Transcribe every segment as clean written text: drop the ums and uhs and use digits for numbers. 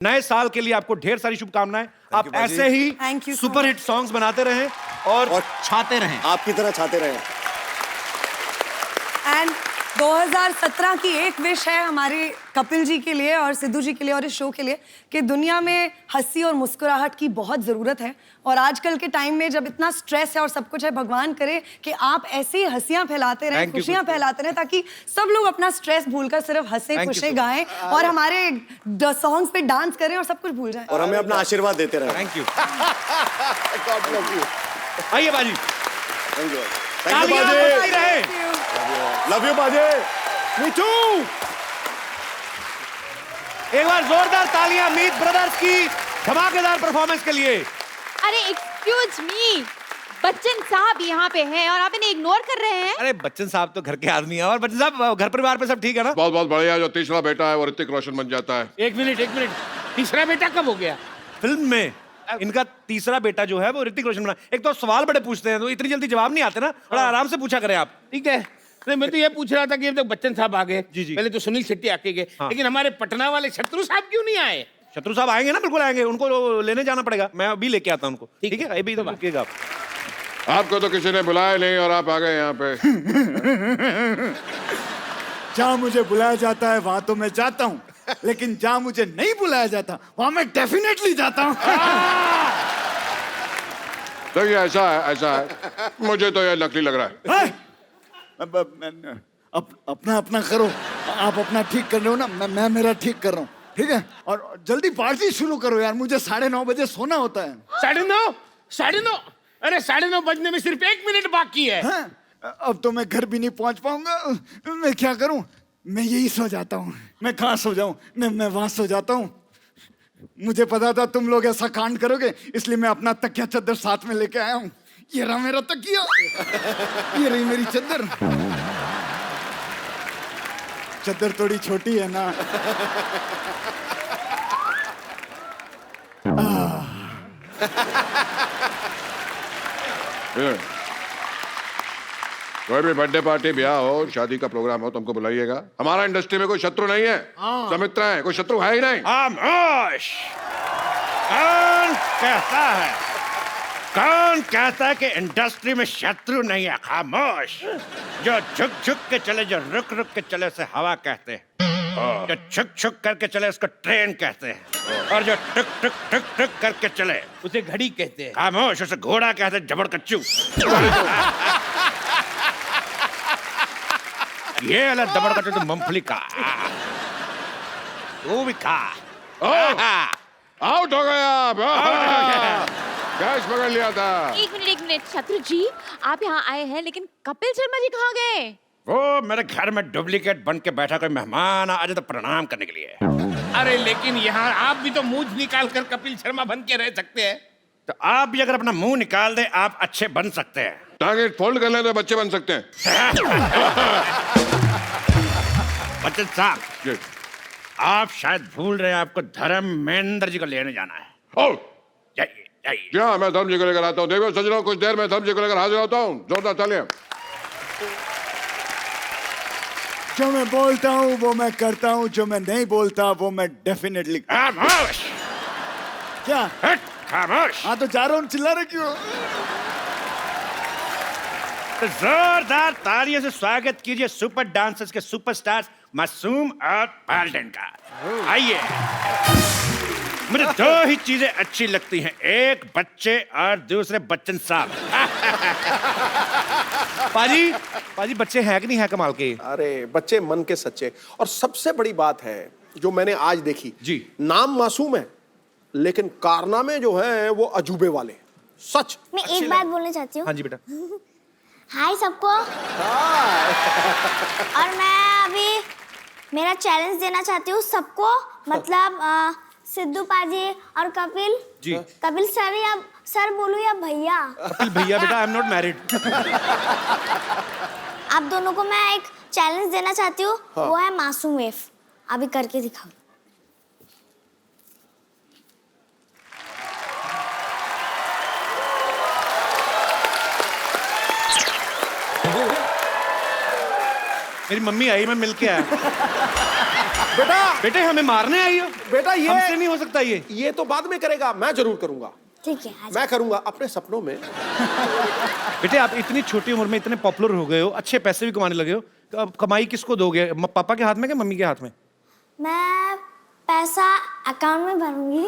नए साल के लिए आपको ढेर सारी शुभकामनाएं। आप ऐसे ही सुपर हिट सॉन्ग्स बनाते रहें और छाते रहें, आपकी तरह छाते रहें। एंड 2017 की एक विश है हमारे कपिल जी के लिए और सिद्धू जी के लिए और इस शो के लिए कि दुनिया में हंसी और मुस्कुराहट की बहुत ज़रूरत है। और आजकल के टाइम में जब इतना स्ट्रेस है और सब कुछ है, भगवान करे कि आप ऐसे ही हंसियां फैलाते रहें, खुशियां फैलाते रहें, ताकि सब लोग अपना स्ट्रेस भूलकर सिर्फ हंसे खुशे गाएं और हमारे सॉन्ग्स पे डांस करें और सब कुछ भूल जाएं और हमें अपना आशीर्वाद देते रहें। Thank you. आइए बाजी, थैंक यू, तालियां बजाई रहे। लव यू बाजे। Me too. एक बार जोरदार तालियां मीत ब्रदर्स की धमाकेदार परफॉर्मेंस के लिए। अरे एक्सक्यूज मी, बच्चन साहब यहाँ पे हैं और आप इन्हें इग्नोर कर रहे हैं। अरे बच्चन साहब तो घर के आदमी हैं। और बच्चन साहब, घर परिवार पे सब ठीक है ना? बहुत बहुत बढ़िया। जो तीसरा बेटा है वो ऋतिक रोशन बन जाता है। एक मिनट, तीसरा बेटा कब हो गया? फिल्म में इनका तीसरा बेटा जो है वो ऋतिक रोशन बना। एक तो सवाल बड़े पूछते हैं तो इतनी जल्दी जवाब नहीं आते ना, बड़ा आराम से पूछा करें आप। ठीक है। नहीं, मैं तो ये पूछ रहा था कि अब तक बच्चन साहब आ गए। जी। पहले तो सुनील शेट्टी आके गए, लेकिन हमारे पटना वाले शत्रु साहब क्यों नहीं आए? शत्रु साहब आएंगे ना, बिल्कुल आएंगे। उनको लेने जाना पड़ेगा, मैं अभी लेके आता हूं उनको। ठीक है, अभी तो रुकिएगा आप। आपको तो किसी ने बुलाया नहीं और आप आ गए यहाँ पे। जहाँ मुझे बुलाया जाता है वहां तो मैं जाता हूँ, लेकिन जहाँ मुझे नहीं बुलाया जाता वहां मैं डेफिनेटली जाता हूँ। देखिए ऐसा है, मुझे तो ये नकली लग रहा है। अपना अपना करो, आप अपना ठीक कर रहे हो ना, मैं मेरा ठीक कर रहा हूँ। ठीक है, और जल्दी पार्टी शुरू करो यार, मुझे 9:30 बजे सोना होता है। 9:30? अरे 9:30 बजने में सिर्फ 1 मिनट बाकी है। हाँ? अब तो मैं घर भी नहीं पहुंच पाऊंगा। मैं क्या करूं? मैं यही सो जाता हूँ। मैं कहाँ सो जाऊं? मैं वहां सो जाता हूँ। मुझे पता था तुम लोग ऐसा कांड करोगे, इसलिए मैं अपना तकिया चद्दर साथ में लेके आया हूँ। ये रहा मेरा तकिया, ये रही मेरी चद्दर। चद्दर थोड़ी छोटी है ना। कोई भी बर्थडे पार्टी, ब्याह हो, शादी का प्रोग्राम हो, तुमको बुलाइएगा। हमारा इंडस्ट्री में कोई शत्रु नहीं है, सब मित्र हैं, कोई शत्रु है ही नहीं। खामोश। कौन कहता है, कौन कहता है कि इंडस्ट्री में शत्रु नहीं है? खामोश। जो झुक झुक के चले, जो रुक रुक के चले उसे हवा कहते हैं। जो छुक छुक करके चले उसको ट्रेन कहते हैं। और जो टुक टुक टुक टुक करके चले उसे घड़ी कहते हैं। खामोश, उसे घोड़ा कहते हैं, जबड़ कच्चू। ये वाला दबड़ कच्चू तो मूंगफली का, वो भी खा। आउट हो गया आप। कैच पकड़ लिया था। एक मिनट शत्रु जी, आप यहाँ आए हैं, लेकिन कपिल शर्मा जी कहाँ गए? वो मेरे घर में डुप्लीकेट बन के बैठा, कोई मेहमान आ जाए तो प्रणाम करने के लिए। अरे लेकिन यहाँ आप भी तो मुंह निकाल कर कपिल शर्मा बन के रह सकते हैं। तो आप भी अगर अपना मुंह निकाल दे, आप अच्छे बन सकते हैं। टांगे फोल्ड कर लें तो बच्चे बन सकते हैं। बच्चन साहब, आप शायद भूल रहे हैं, आपको धर्मेंद्र जी को लेने जाना है। ओ, जाइए जाइए। क्या मैं धर्म जी को लेकर आता हूँ। देखो सजनों, कुछ देर में धर्म जी को लेकर हाजिर होता हूँ। जोरदार तालियां। जो मैं बोलता हूँ वो मैं करता हूँ, जो मैं नहीं बोलता वो मैं डेफिनेटली। खामोश। क्या? खामोश। हाँ तो जा रहा हूँ, चिल्ला रहे क्यों? तो जोरदार तालियों से स्वागत कीजिए सुपर डांसर्स के सुपरस्टार मासूम और पाल्टन का। आइए। मुझे दो ही चीजें अच्छी लगती हैं, एक बच्चे और दूसरे बच्चन साहब। पाजी बच्चे हैं कि नहीं है कमाल के? अरे बच्चे मन के सच्चे। और सबसे बड़ी बात है जो मैंने आज देखी जी, नाम मासूम है लेकिन कारनामे जो हैं वो अजूबे वाले। सच। मैं एक बात बोलना चाहती हूँ। हाँ जी बेटा। हाय सबको। और मैं अभी मेरा चैलेंज देना चाहती हूँ सबको, मतलब सिद्धू पाजी और कपिल जी। कपिल सर या सर बोलूं या भैया? कपिल भैया बेटा, आई एम नॉट मैरिड। आप दोनों को मैं एक चैलेंज देना चाहती हूँ। वो है मासूम वेव। अभी करके दिखाओ। मेरी मम्मी आई, मैं मिल के आया। बेटा बेटे हमें मारने आई हो? बेटा ये हमसे नहीं हो सकता ये तो बाद में करेगा, मैं जरूर करूंगा। ठीक है, आ मैं करूंगा अपने सपनों में। बेटे आप इतनी छोटी उम्र में इतने पॉपुलर हो गए हो, अच्छे पैसे भी कमाने लगे हो, तो अब कमाई किसको दोगे? पापा के हाथ में कि मम्मी के हाथ में? मैं पैसा अकाउंट में भरूंगी।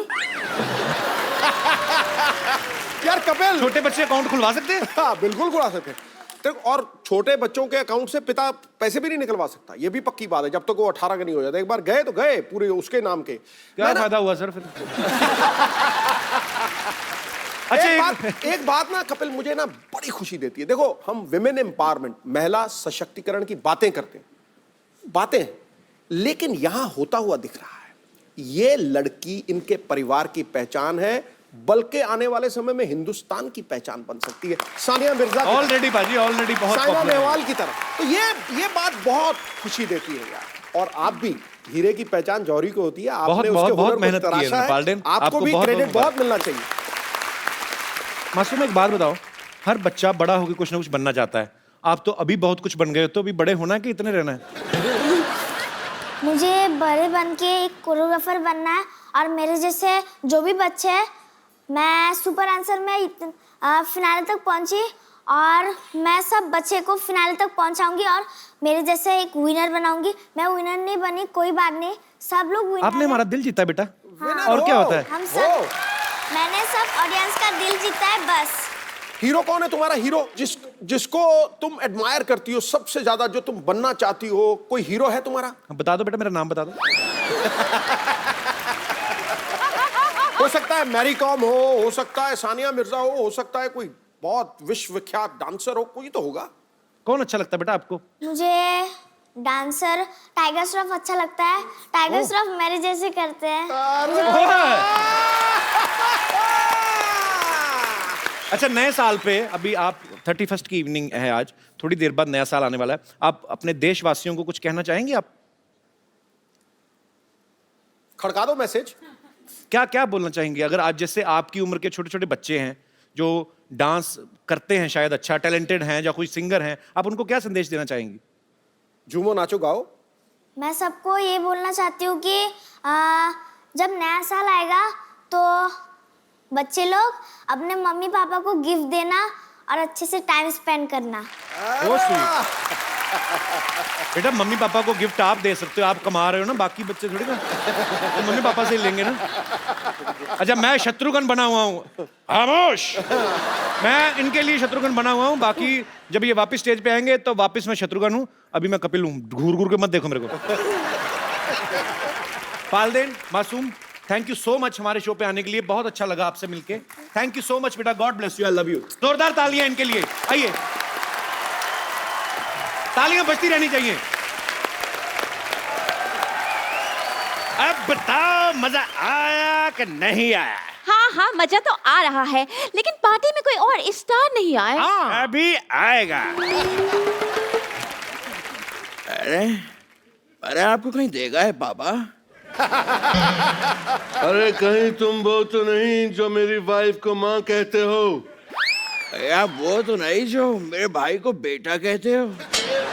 यार कपिल, छोटे बच्चे अकाउंट खुलवा सकते हैं? हाँ बिल्कुल खुला सकते हैं। देखो, और छोटे बच्चों के अकाउंट से पिता पैसे भी नहीं निकलवा सकता, ये भी पक्की बात है, जब तक वो 18 का नहीं हो जाता। एक बार गए तो गए पूरे उसके नाम के। क्या फायदा हुआ सर फिर? अच्छा एक बात ना कपिल मुझे ना बड़ी खुशी देती है। देखो हम विमेन एम्पावरमेंट, महिला सशक्तिकरण की बातें करते हैं, बातें, लेकिन यहां होता हुआ दिख रहा है। ये लड़की इनके परिवार की पहचान है, बल्कि आने वाले समय में हिंदुस्तान की पहचान बन सकती है। सानिया मिर्जा ऑलरेडी बाजी ऑलरेडी बहुत साइना popular है। नेहवाल की तरह। तो ये बात बहुत खुशी देती है यार। और आप भी, हीरे की पहचान जौहरी को होती है, आपने उसके हुनर को मेहनत की है तराशा है, पाल्डेन, आपको भी क्रेडिट बहुत मिलना चाहिए। मासूम एक बात बताओ, हर बच्चा बड़ा होकर कुछ ना कुछ बनना चाहता है, आप तो अभी बहुत कुछ बन गए हो, तो अभी बड़े होना है कि इतने रहना है? मुझे बड़े बन के एक कोरियोग्राफर बनना है, और मेरे जैसे जो भी बच्चे हैं, मैं सुपर आंसर में फिनाले तक पहुंची, और मैं सब बच्चे को फिनाले तक पहुंचाऊंगी, और मेरे जैसे एक विनर बनाऊंगी। मैं विनर नहीं बनी, कोई बात नहीं, सब लोग विनर। आपने हमारा दिल जीता बेटा। हाँ। और क्या होता है? हम सब, मैंने सब ऑडियंस का दिल जीता है बस। हीरो कौन है तुम्हारा? हीरो जिसको तुम एडमायर करती हो सबसे ज्यादा, जो तुम बनना चाहती हो, कोई हीरो है तुम्हारा? बता दो बेटा, मेरा नाम बता दो। हो सकता है मैरी कॉम हो सकता है सानिया मिर्जा हो सकता है कोई बहुत विश्वविख्यात डांसर हो, कोई तो होगा। कौन अच्छा लगता है बेटा आपको? मुझे डांसर टाइगर श्रॉफ अच्छा लगता है। टाइगर श्रॉफ मेरे जैसे करते हैं। अच्छा, नए साल पे अभी आप 31st की इवनिंग है आज, थोड़ी देर बाद नया साल आने वाला है, आप अपने देशवासियों को कुछ कहना चाहेंगे? आप खड़का दो मैसेज। क्या क्या बोलना चाहेंगे? अगर आज जैसे आपकी उम्र के छोटे छोटे बच्चे हैं जो डांस करते हैं, शायद अच्छा टैलेंटेड हैं, या कोई सिंगर हैं, आप उनको क्या संदेश देना चाहेंगी? झूमो नाचो गाओ। मैं सबको ये बोलना चाहती हूँ कि जब नया साल आएगा तो बच्चे लोग अपने मम्मी पापा को गिफ्ट देना और अच्छे से टाइम स्पेंड करना। ओ स्वीट। बेटा मम्मी पापा को गिफ्ट आप दे सकते हो, आप कमा रहे हो ना, बाकी बच्चे थोड़ी ना, तो मम्मी पापा से ही लेंगे ना। अच्छा, मैं शत्रुघ्न बना हुआ हूँ, खामोश, मैं इनके लिए शत्रुघ्न बना हुआ हूँ, बाकी जब ये वापस स्टेज पे आएंगे तो वापस मैं शत्रुघ्न हूँ, अभी मैं कपिल हूँ, घूर घूर के मत देखो मेरे को। पाल्देन, मासूम, थैंक यू सो मच हमारे शो पे आने के लिए, बहुत अच्छा लगा आपसे मिलके। थैंक यू सो मच बेटा, God bless you, I love you. जोरदार तालियां इनके लिए, आइए, तालियां बजती रहनी चाहिए। अब बताओ मजा आया कि नहीं आया? हाँ हाँ, मजा तो आ रहा है, लेकिन पार्टी में कोई और स्टार नहीं आया। अभी आएगा। अरे आपको कहीं देगा है पापा? अरे कहीं तुम वो तो नहीं जो मेरी वाइफ को माँ कहते हो? यार वो तो नहीं जो मेरे भाई को बेटा कहते हो।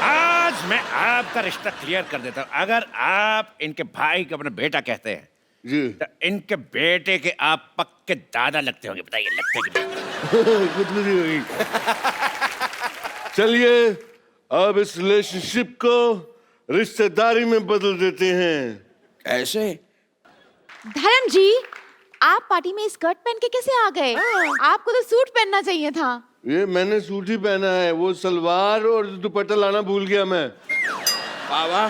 आज मैं आपका रिश्ता क्लियर कर देता हूँ। अगर आप इनके भाई को अपना बेटा कहते हैं जी, तो इनके बेटे के आप पक्के दादा लगते होंगे। बताइए, लगते कि नहीं? गुदगुदी हुई। चलिए अब इस रिलेशनशिप को रिश्तेदारी में बदल देते हैं। कैसे? धर्म जी, आप पार्टी में स्कर्ट पहन के कैसे आ गए? आपको तो सूट पहनना चाहिए था। ये मैंने सूट ही पहना है, वो सलवार और दुपट्टा लाना भूल गया मैं। पापा,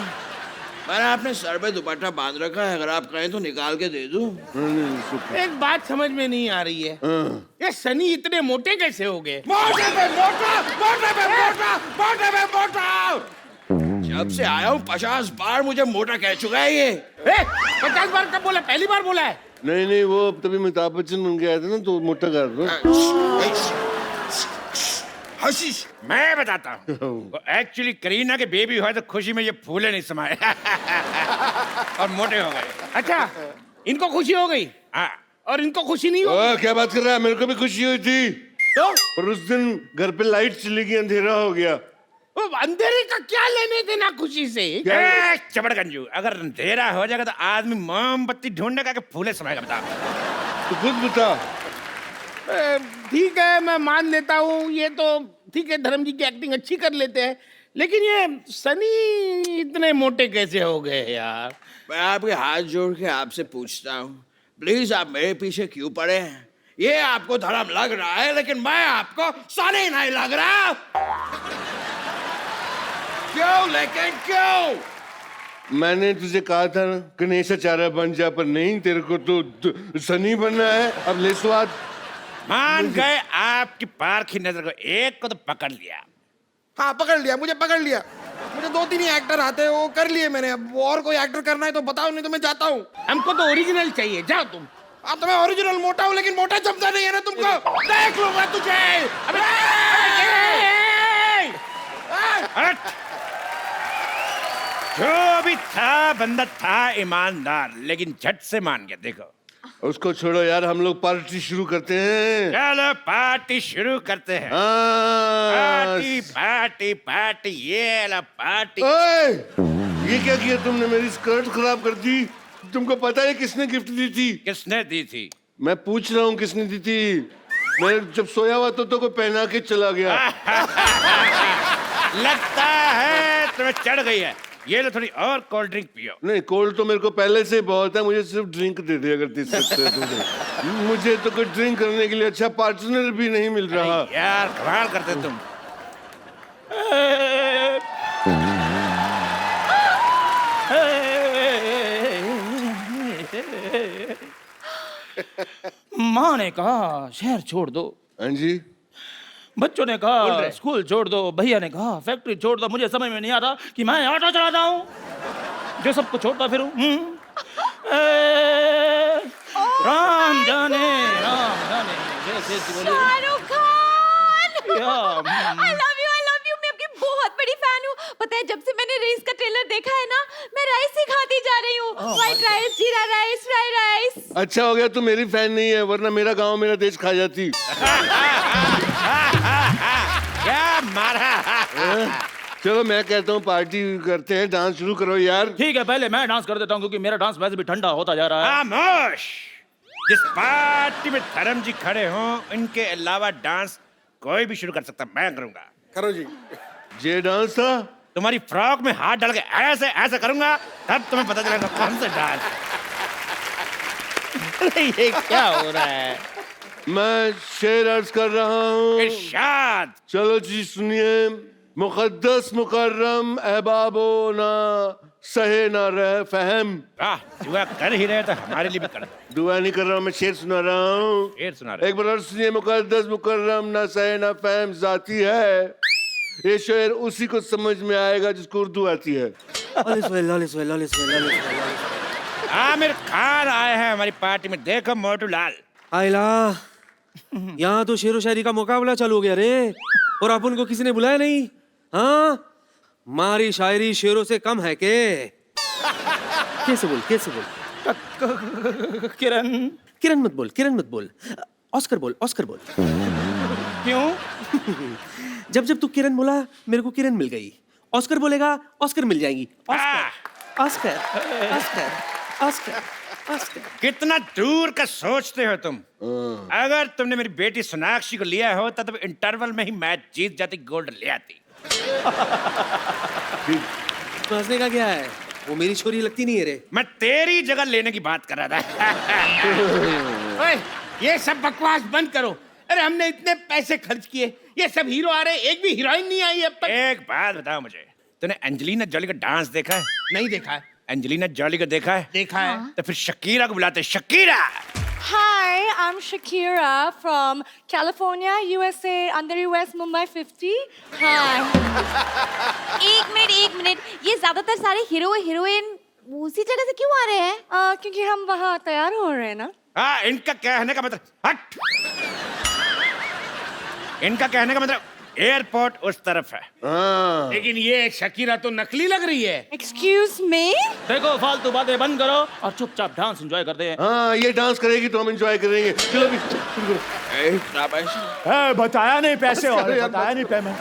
मैंने अपने सर पे दुपट्टा बांध रखा है, अगर आप कहें तो निकाल के दे दूं। एक बात समझ में नहीं आ रही है, ये सनी इतने मोटे कैसे हो गए? मोटे पे मोटा, मोटे पे मोटा, मोटे पे मोटा। जब से आया हूँ 50 बार मुझे मोटा कह चुका है ये। 50 बार कब बोला? पहली बार बोला है। नहीं, वो तभी अमिताभ बच्चन बन गया था ना, तो मोटा कर दो। हशीश, मैं बताता हूँ, एक्चुअली करीना के बेबी हुआ तो खुशी में ये फूले नहीं समाये और मोटे हो गए। अच्छा, इनको खुशी हो गई और इनको खुशी नहीं हो? क्या बात कर रहा है? मेरे को भी खुशी हुई थी, तो पर उस दिन घर पे लाइट चली गई, अंधेरा हो गया। अंधेरे का क्या लेने देना खुशी से? चबड़गंजू, अगर अंधेरा हो जाएगा तो आदमी मोमबत्ती ढूंढने का फूले समाएगा। बता, तू खुद बता। ठीक है, मैं मान लेता हूँ, ये तो ठीक है, धर्म जी की एक्टिंग अच्छी कर लेते हैं, लेकिन ये सनी इतने मोटे कैसे हो गए यार? मैं आपके हाथ जोड़ के आपसे पूछता हूँ, प्लीज आप मेरे पीछे क्यों पड़े हैं? ये आपको धर्म लग रहा है, लेकिन मैं आपको सनी नहीं लग रहा। क्यों लेकिन क्यों? मैंने तुझे कहा था ना गणेशाचार्य बन जा, पर नहीं, तेरे को तो सनी बनना है। अब ले स्वाद। मान गए आपकी पारखी नजर को, एक को तो पकड़ लिया। हाँ पकड़ लिया, मुझे पकड़ लिया। मुझे 2-3 ही एक्टर आते हैं, वो कर लिए मैंने। अब और कोई एक्टर करना है तो बताओ, नहीं तो मैं जाता हूँ। हमको तो ओरिजिनल चाहिए, जाओ तुम। अब तो मैं ओरिजिनल मोटा हूँ, लेकिन मोटा जमता नहीं है ना तुमको। देख लूंगा तुझे। हट! जो भी था बंदा था ईमानदार, लेकिन झट से मान गया। देखो, उसको छोड़ो यार, हम लोग पार्टी शुरू करते हैं। चलो पार्टी शुरू करते हैं। हाँ। पार्टी पार्टी पार्टी, ये ला पार्टी। ओए, ये क्या किया तुमने? मेरी स्कर्ट खराब कर दी। तुमको पता है किसने गिफ्ट दी थी? किसने दी थी? मैं पूछ रहा हूँ किसने दी थी। मैं जब सोया हुआ तो कोई पहना के चला गया। लगता है तुम्हें चढ़ गई है। ये लो, थोड़ी और कोल्ड ड्रिंक पियो। नहीं, कोल्ड तो मेरे को पहले से बहुत है, मुझे सिर्फ ड्रिंक दे दे अगर दे सकते हो तो। मुझे तो कोई ड्रिंक करने के लिए अच्छा पार्टनर भी नहीं मिल रहा। यार कमाल करते तुम। माँ ने कहा शहर छोड़ दो, हाँ जी। बच्चों ने कहा स्कूल छोड़ दो, भैया ने कहा फैक्ट्री छोड़ दो। मुझे समझ में नहीं आता कि मैं ऑटो चलाता हूँ जो सबको छोड़ता फिरूं। राम जाने Shahrukh Khan, I love you, मैं आपकी बहुत बड़ी फैन हूँ। पता है, जब से मैंने रेस का ट्रेलर देखा है ना, मैं राइस ही खाती जा रही हूँ। व्हाइट राइस, जीरा राइस, फ्राइड राइस। अच्छा हो गया तू मेरी फैन नहीं है, वरना मेरा गांव मेरा देश खा जाती। क्या मारा? चलो मैं कहता हूँ पार्टी करते हैं, डांस शुरू करो यार। ठीक है, पहले मैं डांस कर देता हूँ, क्योंकि मेरा डांस वैसे भी ठंडा होता जा रहा है। खामोश! जिस पार्टी में धर्म जी खड़े हों, इनके अलावा डांस कोई भी शुरू कर सकता, मैं करूंगा। करो जी। ये डांस था? तुम्हारी फ्रॉक में हाथ डाल के ऐसे ऐसे करूंगा, तब तुम्हें पता चलेगा कौन सा डांस। ये क्या हो रहा है? मैं शेर अर्ज कर रहा हूँ। इरशाद। चलो जी सुनिए। मुकद्दस मुकर्रम अहबाबो ना सहे ना रह फहम। दुआ कर ही रहे तो हमारे लिए भी कर। दुआ नहीं कर रहा हूँ, मैं शेर सुना रहा हूँ। शेर सुना रहे। एक बार और सुनिए। मुकद्दस मुकर्रम ना सहे ना फहम जाती है। ये शेर उसी को समझ में आएगा जिसको उर्दू आती है। आमिर खान आए हैं हमारी पार्टी में, देखो मोटू लाल। आइला, यहाँ तो शेरो शायरी का मुकाबला चालू हो गया रे, और अपन को किसी ने बुलाया नहीं। हाँ, मारी शायरी शेरों से कम है के? कैसे बोल किरण, किरण मत बोल, ऑस्कर बोल। क्यों? जब जब तू किरण बोला, मेरे को किरण मिल गई। ऑस्कर बोलेगा, ऑस्कर मिल जाएंगी। ऑस्कर। कितना दूर का सोचते हो तुम। अगर तुमने मेरी बेटी सोनाक्षी को लिया होता तो इंटरवल में ही मैच जीत जाती, गोल्ड ले आती। हंसने का क्या है? वो मेरी छोरी लगती नहीं है रे। मैं तेरी जगह लेने की बात कर रहा था। ओए, ये सब बकवास बंद करो। अरे हमने इतने पैसे खर्च किए, ये सब हीरो आ रहे, एक भी हीरोइन नहीं आई अब तक। एक बात बताओ मुझे, तूने एंजेलिना जॉली का डांस देखा है? नहीं देखा है। एंजेलिना जॉली को देखा है? देखा है। तो फिर शकीरा को बुलाते। Shakira. Hi, I'm Shakira from California, USA, under US Mumbai 50. Hi. एक मिनट, ये ज्यादातर सारे हीरो हीरोइन उसी जगह से क्यों आ रहे हैं? क्योंकि हम वहाँ तैयार हो रहे हैं ना। हाँ, इनका कहने का मतलब हट। इनका कहने का मतलब एयरपोर्ट उस तरफ है। लेकिन ये शकीरा तो नकली लग रही है। Excuse me? देखो, फालतू बातें बंद करो और चुपचाप डांस एंजॉय करते हैं। हाँ, ये डांस करेगी तो हम एंजॉय करेंगे। चलो भी। बताया नहीं पैसे और बताया नहीं पेमेंट।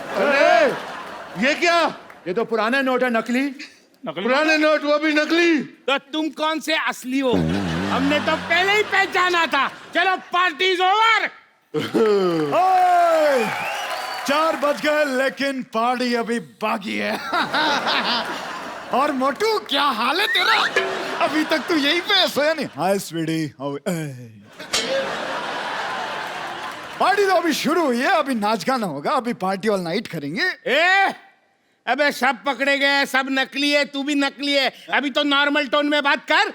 ये क्या? ये तो पुराना नोट है, नकली। पुराने नोट, वो भी नकली। तो तुम कौन से असली हो? हमने तो पहले ही पहचाना था। चलो पार्टी इज ओवर। ओए, 4 बज गए लेकिन पार्टी अभी बाकी है। और मोटू क्या हाल है तेरा? अभी तक तू यहीं पे सोया नहीं? हाय स्वीटी, पार्टी तो अभी शुरू हुई है, अभी नाच गाना होगा, अभी पार्टी ऑल नाइट करेंगे। अबे सब पकड़े गए, सब नकली है, तू भी नकली है। अभी तो नॉर्मल टोन में बात कर।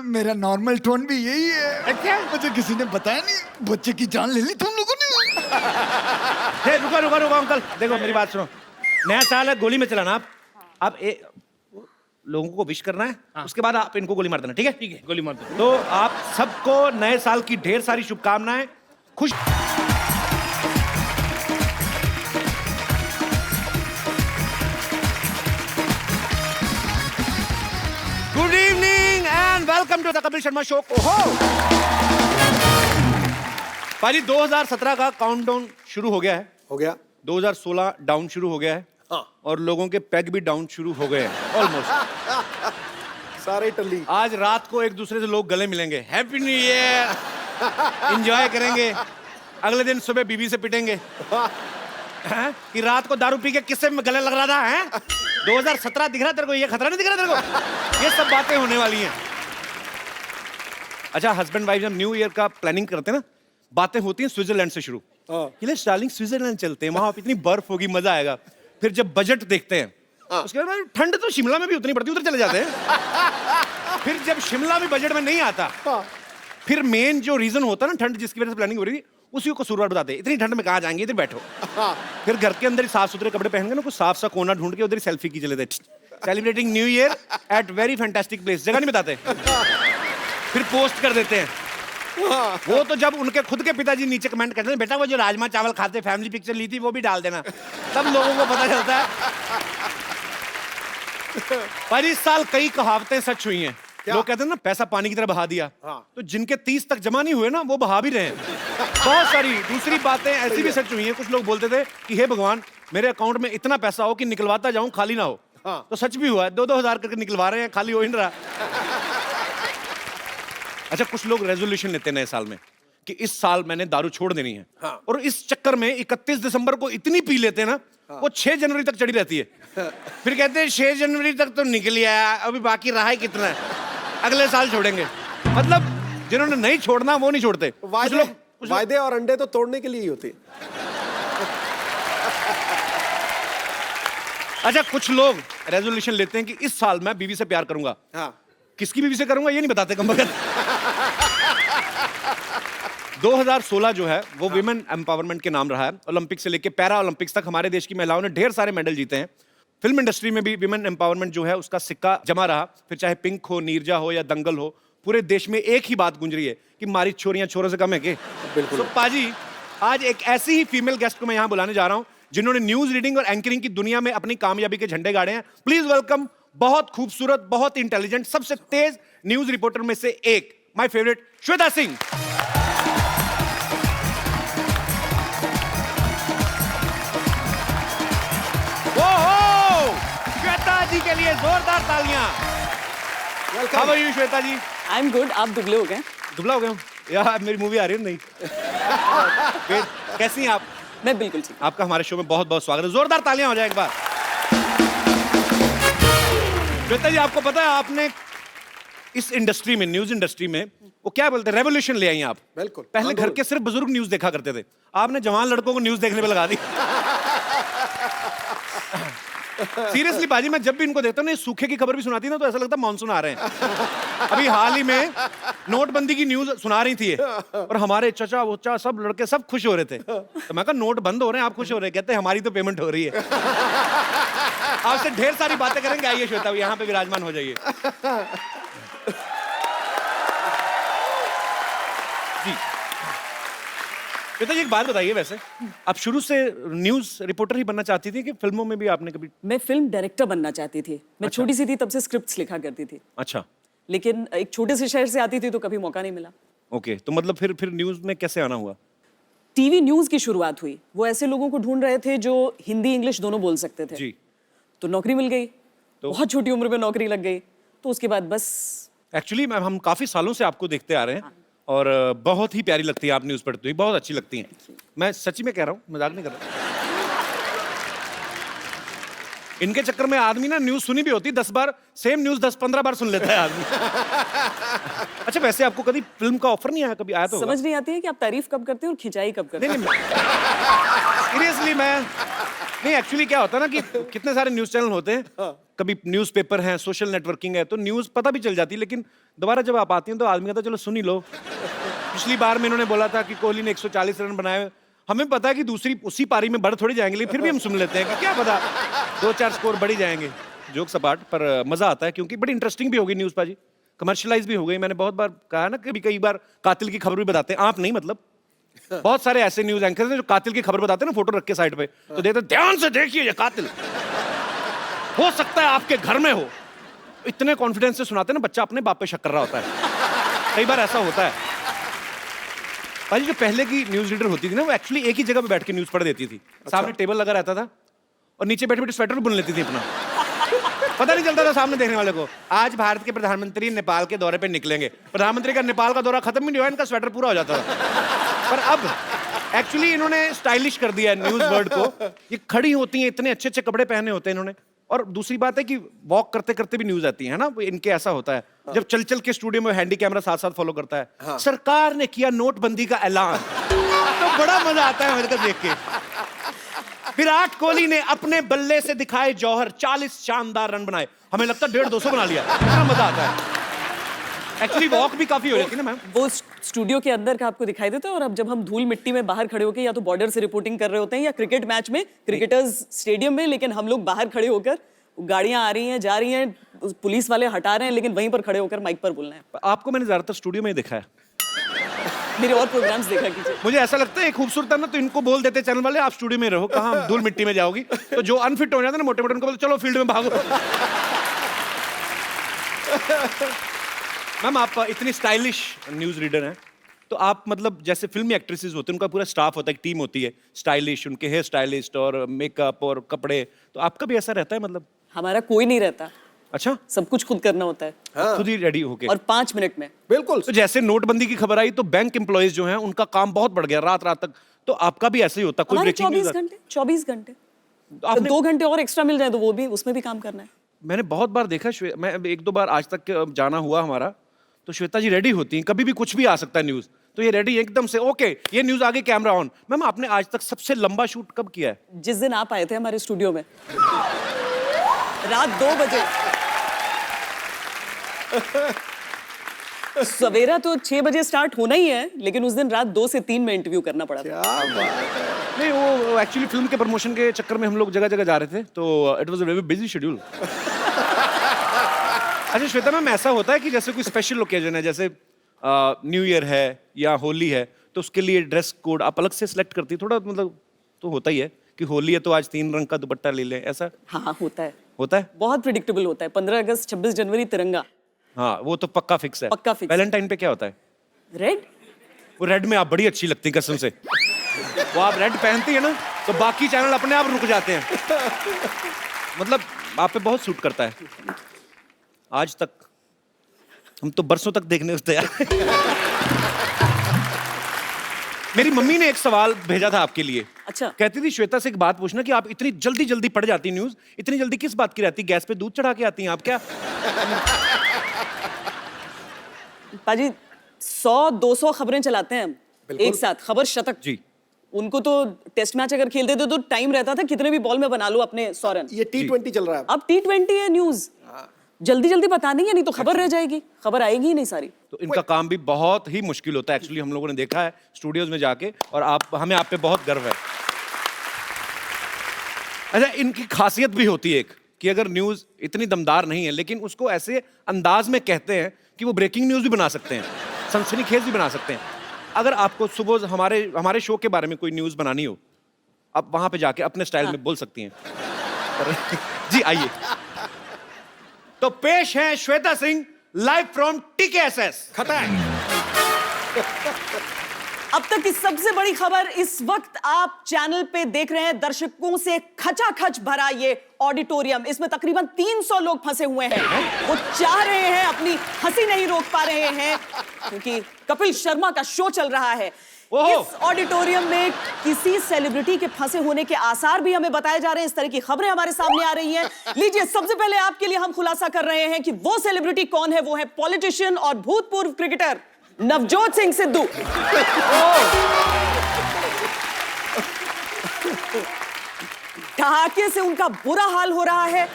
मेरा नॉर्मल टोन भी यही है। अच्छा, मुझे किसी ने बताया नहीं, बच्चे की जान ले ली तुम लोगों ने। रुको अंकल, देखो मेरी बात सुनो। नया साल है, गोली में चलाना आप लोगों को विश करना है। उसके बाद आप इनको गोली मार देना, ठीक है? ठीक है, गोली मार दो। तो आप सबको नए साल की ढेर सारी शुभकामनाएं। खुश good evening and welcome to the Kapil Sharma show. पाजी 2017 का काउंटडाउन शुरू हो गया है। हो गया। 2016 डाउन शुरू हो गया है। हाँ। और लोगों के पैग भी डाउन शुरू हो गए हैं ऑलमोस्ट। सारे टल्ली। आज रात को एक दूसरे से लोग गले मिलेंगे, हैप्पी न्यू ईयर, एंजॉय करेंगे। अगले दिन सुबह बीबी से पिटेंगे कि रात को दारू पी के किससे गले लग रहा था है? 2017 दिख रहा तेरे को? ये खतरा नहीं दिख रहा तेरे को? ये सब बातें होने वाली हैं। अच्छा, हस्बैंड वाइफ जब न्यू ईयर का प्लानिंग करते हैं ना, बातें होती हैं स्विट्जरलैंड से शुरू। डार्लिंग स्विट्जरलैंड चलते हैं, वहां इतनी बर्फ होगी, मजा आएगा। फिर जब बजट देखते हैं, उसके बाद ठंड तो शिमला में भी उतनी पड़ती है, उधर चले जाते हैं। फिर जब शिमला भी बजट में नहीं आता, फिर मेन जो रीजन होता है ना ठंड जिसकी वजह से प्लानिंग हो रही थी, उसी को कसूरवार बताते हैं। इतनी ठंड में कहाँ जाएंगे, इधर बैठो। फिर घर के अंदर ही साफ सुथरे कपड़े पहन के ना, कुछ साफ सा कोना ढूंढ के उधर ही सेल्फी की चले थे। Celebrating new year at very fantastic place. जगह नहीं बताते, फिर पोस्ट कर देते हैं। वो तो जब उनके खुद के पिताजी नीचे कमेंट करते हैं, बेटा वो जो राजमा चावल खाते फैमिली पिक्चर ली थी वो भी डाल देना, तब लोगों को पता चलता है। पर इस साल कई कहावतें सच हुई हैं। लोग कहते हैं ना, पैसा पानी की तरह बहा दिया। तो जिनके 30 तक जमा नहीं हुए ना, वो बहा भी रहे हैं। बहुत सारी दूसरी बातें ऐसी भी सच हुई हैं। कुछ लोग बोलते थे कि हे भगवान, मेरे अकाउंट में इतना पैसा हो कि निकलवाता जाऊं, खाली ना हो। तो सच भी हुआ है, 2-2 हजार करके निकलवा रहे हैं, खाली हो ही नहीं रहा। अच्छा, कुछ लोग रेजोल्यूशन लेते हैं नए साल में कि इस साल मैंने दारू छोड़ देनी है। और इस चक्कर में 31 दिसंबर को इतनी पी लेते हैं ना, वो 6 जनवरी तक चढ़ी रहती है। फिर कहते हैं 6 जनवरी तक तो निकल आया, अभी बाकी रहा है कितना है, अगले साल छोड़ेंगे। मतलब जिन्होंने नहीं छोड़ना वो नहीं छोड़ते। वायदे और अंडे तो तोड़ने के लिए ही होते। अच्छा, कुछ लोग रेजोल्यूशन लेते हैं कि इस साल मैं बीवी से प्यार करूंगा। किसकी बीवी से करूंगा ये नहीं बताते कमबख्त। 2016 जो है वो विमेन एम्पावरमेंट के नाम रहा है। ओलंपिक से लेके पैरा ओलंपिक्स तक हमारे देश की महिलाओं ने ढेर सारे मेडल जीते हैं। फिल्म इंडस्ट्री में भी विमेन एम्पावरमेंट जो है उसका सिक्का जमा रहा। फिर चाहे पिंक हो, नीरजा हो या दंगल हो, पूरे देश में एक ही बात गूंज रही है कि मारी छोरियां छोरों से कम है के। बिल्कुल। तो पाजी, आज एक ऐसी ही फीमेल गेस्ट को मैं यहाँ बुलाने जा रहा हूँ जिन्होंने न्यूज रीडिंग और एंकरिंग की दुनिया में अपनी कामयाबी के झंडे गाड़े हैं। प्लीज वेलकम, बहुत खूबसूरत, बहुत इंटेलिजेंट, सबसे तेज न्यूज रिपोर्टर में से एक, माय फेवरेट श्वेता सिंह। श्वेता जी के लिए जोरदार तालियां। How are you Shweta ji? I am good. आप दुबले हो गए? दुबला हो गया हूँ यार, मेरी मूवी आ रही है नहीं। कैसी हैं आप? मैं बिल्कुल ठीक। आपका हमारे शो में बहुत बहुत स्वागत है। जोरदार तालियां हो जाए एक बार। श्वेता जी, आपको पता है आपने इस इंडस्ट्री में, न्यूज इंडस्ट्री में, वो क्या बोलते हैं, रेवोल्यूशन ले आई आप। बिल्कुल। पहले घर के सिर्फ बुजुर्ग न्यूज देखा करते थे, आपने जवान लड़कों को न्यूज देखने पे लगा दी। सीरियसली बाजी, मैं जब भी इनको देखता हूँ ना, सूखे की खबर भी सुनाती ना, तो ऐसा लगता है मानसून आ रहे हैं। अभी हाल ही में नोटबंदी की न्यूज सुना रही थी और हमारे चचा वोचा सब लड़के सब खुश हो रहे थे। तो मैं कहा नोट बंद हो रहे हैं, आप खुश हो रहे हैं? कहते हमारी तो पेमेंट हो रही है। आपसे ढेर सारी बातें करेंगे। आइए श्वेता, यहाँ पे विराजमान हो जाइए जी। श्वेता जी, एक बात बताइए, वैसे आप शुरू से न्यूज रिपोर्टर ही बनना चाहती थी कि फिल्मों में भी आपने कभी? मैं फिल्म डायरेक्टर बनना चाहती थी। मैं छोटी सी थी तब से स्क्रिप्ट्स लिखा करती थी। अच्छा। लेकिन एक छोटे से शहर से आती थी तो कभी मौका नहीं मिला। ओके, तो मतलब फिर न्यूज में कैसे आना हुआ? टीवी न्यूज की शुरुआत हुई, वो ऐसे लोगों को ढूंढ रहे थे जो हिंदी इंग्लिश दोनों बोल सकते थे। जी। तो नौकरी मिल गई, बहुत छोटी उम्र में नौकरी लग गई, तो उसके बाद बस। एक्चुअली मैम हम काफी सालों से आपको देखते आ रहे हैं और बहुत ही प्यारी लगती है आप न्यूज पढ़ते हुए, बहुत अच्छी लगती हैं। मैं सच्ची में कह रहा हूँ, मजाक नहीं कर रहा। इनके चक्कर में आदमी ना न्यूज सुनी भी होती 10 बार, सेम न्यूज 10-15 बार सुन लेता है आदमी। अच्छा वैसे आपको कभी फिल्म का ऑफर नहीं आया? कभी आया तो होगा। समझ नहीं आती है कि आप तारीफ कब करते हैं और खिंचाई कब करते हैं। नहीं सीरियसली मैं नहीं, एक्चुअली क्या होता है ना कि कितने सारे न्यूज चैनल होते हैं, कभी न्यूज़पेपर है, सोशल नेटवर्किंग है, तो न्यूज पता भी चल जाती है, लेकिन दोबारा जब आप आती हैं तो आदमी कहता है चलो सुन ही लो। पिछली बार में इन्होंने बोला था कि कोहली ने 140 रन बनाए, हमें पता है कि दूसरी उसी पारी में बढ़ थोड़ी जाएंगे, लेकिन फिर भी हम सुन लेते हैं कि क्या पता 2-4 स्कोर बढ़ ही जाएंगे। जोक सपाट, पर मजा आता है क्योंकि बड़ी इंटरेस्टिंग भी हो गई न्यूज पाजी, कमर्शियलाइज भी हो गई। मैंने बहुत बार कहा ना, कई बार कातिल की खबर भी बताते हैं, आप नहीं मतलब बहुत सारे ऐसे न्यूज एंकर हैं जो कातिल की खबर बताते हैं ना, फोटो रख के साइड पे, तो देते ध्यान से देखिए ये कातिल हो सकता है आपके घर में हो, इतने कॉन्फिडेंस से सुनाते हैं ना, बच्चा अपने बाप पे शक कर रहा होता है। कई बार ऐसा होता है भाई। जो पहले की न्यूज रीडर होती थी ना, वो एक्चुअली एक ही जगह पे बैठ के न्यूज पढ़ देती थी। सामने टेबल लगा रहता था और नीचे बैठे बैठे स्वेटर बुन लेती थी अपना, पता नहीं चलता था सामने देखने वाले को। आज भारत के प्रधानमंत्री नेपाल के दौरे पे निकलेंगे, प्रधानमंत्री का नेपाल का दौरा खत्म ही नहीं हुआ, इनका स्वेटर पूरा हो जाता था। पर अब एक्चुअली इन्होंने स्टाइलिश कर दिया है न्यूज वर्ड को। ये खड़ी होती हैं, इतने अच्छे अच्छे कपड़े पहने होते हैं इन्होंने, और दूसरी बात है कि वॉक करते करते भी न्यूज आती है ना, इनके ऐसा होता है जब चल चल के स्टूडियो में हैंडी कैमरा साथ साथ फॉलो करता है। सरकार ने किया नोटबंदी का ऐलान, तो बड़ा मजा आता है मुझे देख के। विराट कोहली ने अपने बल्ले से दिखाए जौहर, 40 शानदार रन बनाए, हमें लगता है 150-200 बना लिया, बड़ा मजा आता है। एक्चुअली वॉक भी काफी हो जाती है ना मैम। वो स्टूडियो के अंदर का आपको दिखाई देता है, और अब जब हम धूल मिट्टी में बाहर खड़े होकर या तो बॉर्डर से रिपोर्टिंग कर रहे होते हैं या क्रिकेट मैच में, क्रिकेटर्स स्टेडियम में, लेकिन हम लोग बाहर खड़े होकर, गाड़ियां आ रही हैं जा रही हैं, पुलिस वाले हटा रहे हैं, लेकिन वहीं पर खड़े होकर माइक पर बोलना है। आपको मैंने ज्यादातर स्टूडियो में ही देखा है, मेरे और प्रोग्राम्स देखा कीजिए। मुझे ऐसा लगता है खूबसूरत है ना, तो इनको बोल देते चैनल वाले आप स्टूडियो में रहो, कहाँ धूल मिट्टी में जाओगी। तो जो अनफिट हो जाता है ना मोटे मोटे, उनको बोलते चलो फील्ड में भागो। मैम आप इतनी स्टाइलिश न्यूज रीडर हैं, तो आप मतलब जैसे फिल्मी एक्ट्रेसेस होते हैं, उनका पूरा स्टाफ होता है, एक टीम होती है स्टाइलिश, उनके हेयर स्टाइलिस्ट और मेकअप और कपड़े, तो आपका भी ऐसा रहता है? मतलब हमारा कोई नहीं रहता। अच्छा, सब कुछ खुद करना होता है। हाँ। खुद ही रेडी होके, और 5 मिनट में। बिल्कुल। तो जैसे नोटबंदी की खबर आई तो बैंक एम्प्लॉइज जो हैं उनका काम बहुत बढ़ गया, रात रात तक, तो आपका भी ऐसा ही होता? कोई ब्रेकिंग न्यूज़? 24 घंटे तो 2 घंटे और एक्स्ट्रा मिल जाए तो वो भी, उसमें भी काम करना है। मैंने बहुत बार देखा, मैं 1-2 बार आज तक जाना हुआ हमारा, तो श्वेता जी रेडी होती हैं, कभी भी कुछ भी आ सकता है न्यूज, तो ये रेडी एकदम से, ओके ये न्यूज आगे, कैमरा ऑन। मैम आपने आज तक सबसे लंबा शूट कब किया है? जिस दिन आप आए थे हमारे स्टूडियो में, रात 2 बजे। सवेरा तो 6 बजे स्टार्ट होना ही है, लेकिन उस दिन रात 2 से 3 में इंटरव्यू करना पड़ा था। नहीं, वो एक्चुअली फिल्म के प्रमोशन के चक्कर में हम लोग जगह जगह जा रहे थे, तो it was a very busy schedule. अच्छा श्वेता मैम, ऐसा होता है कि जैसे कोई स्पेशल ओकेजन है, जैसे न्यू ईयर है या होली है, तो उसके लिए ड्रेस कोड आप अलग से सिलेक्ट करती है? थोड़ा मतलब तो होता ही है कि होली है तो आज 3 रंग का दुपट्टा ले लें, ऐसा? हाँ होता है। होता है? बहुत प्रिडिक्टेबल होता है। 15 अगस्त 26 जनवरी तिरंगा, हाँ वो तो पक्का फिक्स है। पक्का फिक्स। वैलेंटाइन पे क्या होता है? रेड। वो रेड में आप बड़ी अच्छी लगती है कसम से, वो आप रेड पहनती है ना तो बाकी चैनल अपने आप रुक जाते हैं, मतलब आप पे बहुत सूट करता है। आज तक हम तो बरसों तक देखने उठते यार। मेरी मम्मी ने एक सवाल भेजा था आपके लिए। अच्छा। कहती थी श्वेता से एक बात पूछना कि आप इतनी जल्दी जल्दी पढ़ जाती न्यूज, इतनी जल्दी किस बात की रहती? गैस पे दूध चढ़ा के आती हैं आप क्या? पाजी 100-200 खबरें चलाते हैं हम एक साथ, खबर शतक जी। उनको तो टेस्ट मैच अगर खेलते थे तो टाइम रहता था, कितने भी बॉल में बना लो अपने 100 रन। ये T20 चल रहा है अब T20 है न्यूज, जल्दी जल्दी बतानी है, नहीं तो खबर रह जाएगी, खबर आएगी ही नहीं सारी। तो इनका काम भी बहुत ही मुश्किल होता है एक्चुअली, हम लोगों ने देखा है स्टूडियोज में जाके, और हमें आप पे बहुत गर्व है। अच्छा, इनकी खासियत भी होती है एक कि अगर न्यूज इतनी दमदार नहीं है, लेकिन उसको ऐसे अंदाज में कहते हैं कि वो ब्रेकिंग न्यूज भी बना सकते हैं, सनसनीखेज भी बना सकते हैं। अगर आपको सुबह हमारे शो के बारे में कोई न्यूज बनानी हो, आप वहां पे जाके अपने स्टाइल में बोल सकती हैं। जी आइए, तो पेश है Shweta Singh live from TKSS। खतरा है। अब तक की सबसे बड़ी खबर, इस वक्त आप चैनल पे देख रहे हैं दर्शकों से खचाखच भरा ये ऑडिटोरियम। इसमें तकरीबन 300 लोग फंसे हुए हैं। वो चाह रहे हैं, अपनी हंसी नहीं रोक पा रहे हैं क्योंकि कपिल शर्मा का शो चल रहा है। इस ऑडिटोरियम में किसी सेलिब्रिटी के फंसे होने के आसार भी हमें बताए जा रहे हैं। इस तरह की खबरें हमारे सामने आ रही हैं। लीजिए, सबसे पहले आपके लिए हम खुलासा कर रहे हैं कि वो सेलिब्रिटी कौन है। वो है पॉलिटिशियन और भूतपूर्व क्रिकेटर नवजोत सिंह सिद्धू। ठहाके से उनका बुरा हाल हो रहा है।